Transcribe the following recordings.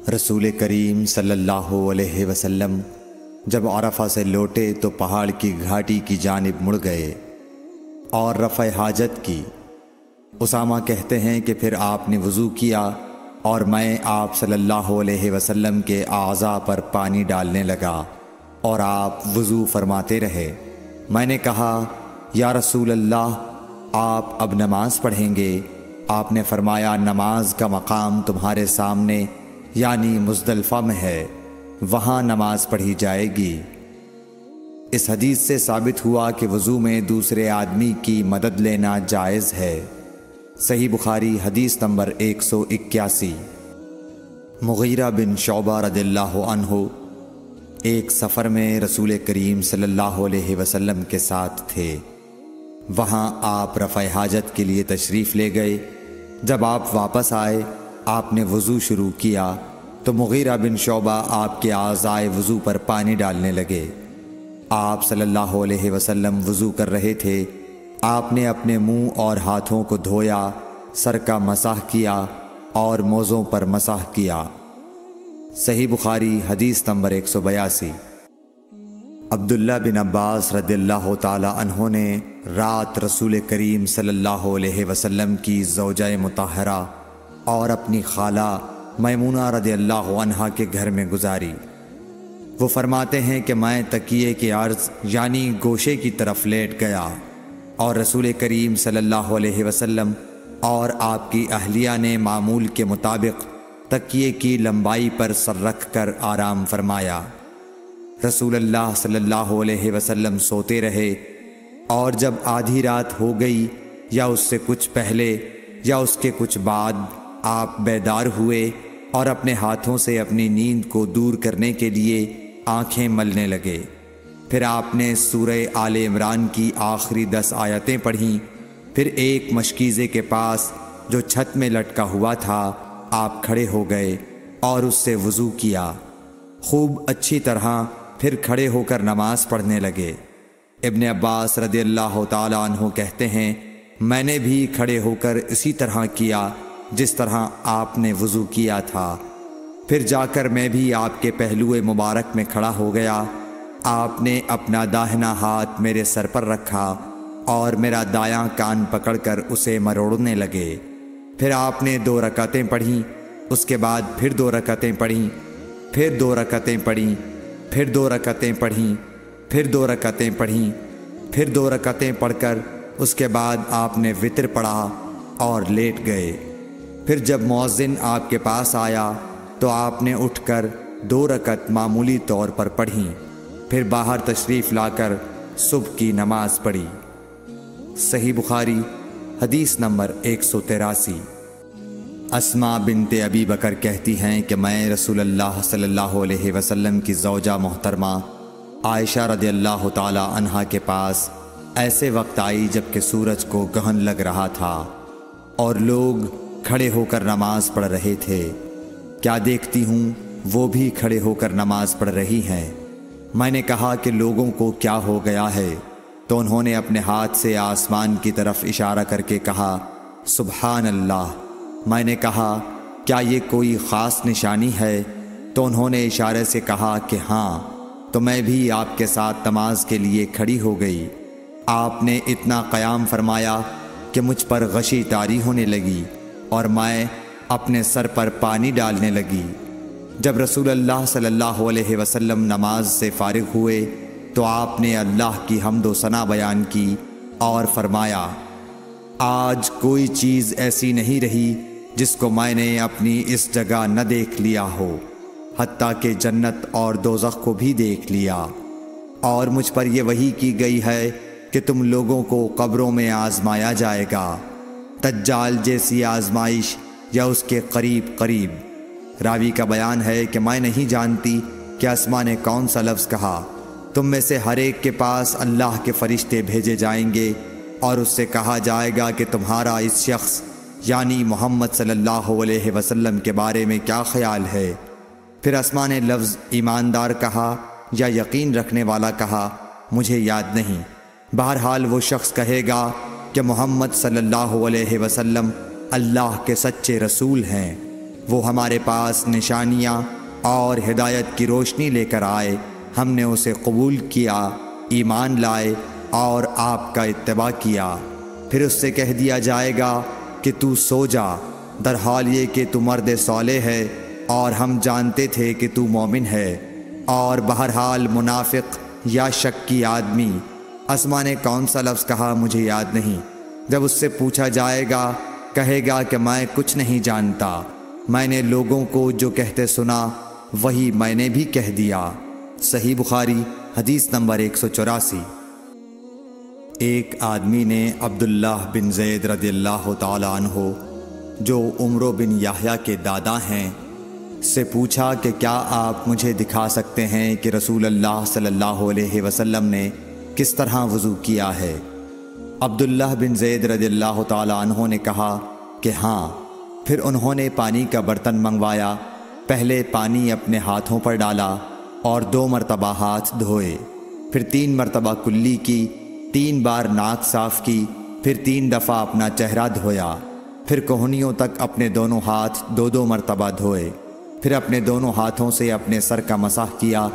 رسول کریم صلی اللہ علیہ وسلم جب عرفہ سے لوٹے تو پہاڑ کی گھاٹی کی جانب مڑ گئے اور رفع حاجت کی۔ اسامہ کہتے ہیں کہ پھر آپ نے وضو کیا اور میں آپ صلی اللہ علیہ وسلم کے اعضاء پر پانی ڈالنے لگا اور آپ وضو فرماتے رہے۔ میں نے کہا یا رسول اللہ، آپ اب نماز پڑھیں گے؟ آپ نے فرمایا نماز کا مقام تمہارے سامنے یعنی مزدلفہ میں ہے، وہاں نماز پڑھی جائے گی۔ اس حدیث سے ثابت ہوا کہ وضو میں دوسرے آدمی کی مدد لینا جائز ہے۔ صحیح بخاری حدیث نمبر 181۔ مغیرہ بن شعبہ رضی اللہ عنہ ایک سفر میں رسول کریم صلی اللہ علیہ وسلم کے ساتھ تھے۔ وہاں آپ رفع حاجت کے لیے تشریف لے گئے۔ جب آپ واپس آئے، آپ نے وضو شروع کیا تو مغیرہ بن شعبہ آپ کے اعضائے وضو پر پانی ڈالنے لگے۔ آپ صلی اللہ علیہ وسلم وضو کر رہے تھے۔ آپ نے اپنے منہ اور ہاتھوں کو دھویا، سر کا مسح کیا اور موزوں پر مسح کیا۔ صحیح بخاری حدیث نمبر 182۔ عبداللہ بن عباس رضی اللہ تعالی عنہ نے رات رسول کریم صلی اللہ علیہ وسلم کی زوجہ مطہرہ اور اپنی خالہ میمونہ رضی اللہ عنہا کے گھر میں گزاری۔ وہ فرماتے ہیں کہ میں تکیے کے عرض یعنی گوشے کی طرف لیٹ گیا اور رسول کریم صلی اللہ علیہ وسلم اور آپ کی اہلیہ نے معمول کے مطابق تکیے کی لمبائی پر سر رکھ کر آرام فرمایا۔ رسول اللہ صلی اللہ علیہ وسلم سوتے رہے اور جب آدھی رات ہو گئی یا اس سے کچھ پہلے یا اس کے کچھ بعد آپ بیدار ہوئے اور اپنے ہاتھوں سے اپنی نیند کو دور کرنے کے لیے آنکھیں ملنے لگے۔ پھر آپ نے سورہ آل عمران کی آخری 10 آیتیں پڑھیں۔ پھر ایک مشکیزے کے پاس جو چھت میں لٹکا ہوا تھا آپ کھڑے ہو گئے اور اس سے وضو کیا، خوب اچھی طرح، پھر کھڑے ہو کر نماز پڑھنے لگے۔ ابن عباس رضی اللہ تعالی عنہ کہتے ہیں میں نے بھی کھڑے ہو کر اسی طرح کیا جس طرح آپ نے وضو کیا تھا۔ پھر جا کر میں بھی آپ کے پہلو مبارک میں کھڑا ہو گیا۔ آپ نے اپنا داہنا ہاتھ میرے سر پر رکھا اور میرا دایاں کان پکڑ کر اسے مروڑنے لگے۔ پھر آپ نے 2 رکعتیں پڑھیں، اس کے بعد پھر 2 رکعتیں پڑھیں، پھر 2 رکعتیں پڑھیں، پھر 2 رکعتیں پڑھیں، پھر 2 رکعتیں پڑھیں، پھر 2 رکعتیں پڑھ کر اس کے بعد آپ نے وتر پڑھا اور لیٹ گئے۔ پھر جب مؤذن آپ کے پاس آیا تو آپ نے اٹھ کر 2 رکعت معمولی طور پر پڑھیں، پھر باہر تشریف لا کر صبح کی نماز پڑھی۔ صحیح بخاری حدیث نمبر 183۔ اسماء بنت ابی بکر کہتی ہیں کہ میں رسول اللہ صلی اللہ علیہ وسلم کی زوجہ محترمہ عائشہ رضی اللہ تعالی عنہا کے پاس ایسے وقت آئی جب کہ سورج کو گہن لگ رہا تھا اور لوگ کھڑے ہو کر نماز پڑھ رہے تھے۔ کیا دیکھتی ہوں وہ بھی کھڑے ہو کر نماز پڑھ رہی ہیں۔ میں نے کہا کہ لوگوں کو کیا ہو گیا ہے، تو انہوں نے اپنے ہاتھ سے آسمان کی طرف اشارہ کر کے کہا سبحان اللہ۔ میں نے کہا کیا یہ کوئی خاص نشانی ہے؟ تو انہوں نے اشارے سے کہا کہ ہاں، تو میں بھی آپ کے ساتھ نماز کے لیے کھڑی ہو گئی۔ آپ نے اتنا قیام فرمایا کہ مجھ پر غشی طاری ہونے لگی اور میں اپنے سر پر پانی ڈالنے لگی۔ جب رسول اللہ صلی اللہ علیہ وسلم نماز سے فارغ ہوئے تو آپ نے اللہ کی حمد و ثنا بیان کی اور فرمایا آج کوئی چیز ایسی نہیں رہی جس کو میں نے اپنی اس جگہ نہ دیکھ لیا ہو، حتیٰ کہ جنت اور دوزخ کو بھی دیکھ لیا، اور مجھ پر یہ وحی کی گئی ہے کہ تم لوگوں کو قبروں میں آزمایا جائے گا، دجال جیسی آزمائش یا اس کے قریب قریب۔ راوی کا بیان ہے کہ میں نہیں جانتی کہ اسماء نے کون سا لفظ کہا۔ تم میں سے ہر ایک کے پاس اللہ کے فرشتے بھیجے جائیں گے اور اس سے کہا جائے گا کہ تمہارا اس شخص یعنی محمد صلی اللہ علیہ وسلم کے بارے میں کیا خیال ہے؟ پھر اسماء نے لفظ ایماندار کہا یا یقین رکھنے والا کہا، مجھے یاد نہیں۔ بہرحال وہ شخص کہے گا کہ محمد صلی اللہ علیہ وسلم اللہ کے سچے رسول ہیں۔ وہ ہمارے پاس نشانیاں اور ہدایت کی روشنی لے کر آئے، ہم نے اسے قبول کیا، ایمان لائے اور آپ کا اتباع کیا۔ پھر اس سے کہہ دیا جائے گا کہ تو سو جا، در حال یہ کہ تو مرد صالح ہے اور ہم جانتے تھے کہ تو مومن ہے۔ اور بہرحال منافق یا شکی آدمی، اسما نے کون سا لفظ کہا مجھے یاد نہیں، جب اس سے پوچھا جائے گا کہے گا کہ میں کچھ نہیں جانتا، میں نے لوگوں کو جو کہتے سنا وہی میں نے بھی کہہ دیا۔ صحیح بخاری حدیث نمبر 184۔ ایک آدمی نے عبداللہ بن زید رضی اللہ تعالی عنہ جو عمرو بن یحییٰ کے دادا ہیں سے پوچھا کہ کیا آپ مجھے دکھا سکتے ہیں کہ رسول اللہ صلی اللہ علیہ وسلم نے کس طرح وضو کیا ہے؟ عبداللہ بن زید رضی اللہ تعالی عنہ نے کہا کہ ہاں۔ پھر انہوں نے پانی کا برتن منگوایا، پہلے پانی اپنے ہاتھوں پر ڈالا اور 2 مرتبہ ہاتھ دھوئے، پھر 3 مرتبہ کلی کی، 3 بار ناک صاف کی، پھر 3 دفعہ اپنا چہرہ دھویا، پھر کوہنیوں تک اپنے دونوں ہاتھ 2 مرتبہ دھوئے، پھر اپنے دونوں ہاتھوں سے اپنے سر کا مسح کیا،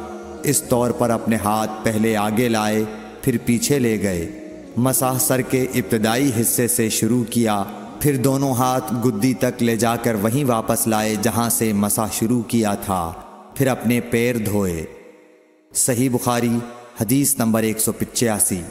اس طور پر اپنے ہاتھ پہلے آگے لائے پھر پیچھے لے گئے، مسح سر کے ابتدائی حصے سے شروع کیا، پھر دونوں ہاتھ گدی تک لے جا کر وہیں واپس لائے جہاں سے مسح شروع کیا تھا، پھر اپنے پیر دھوئے۔ صحیح بخاری حدیث نمبر 185۔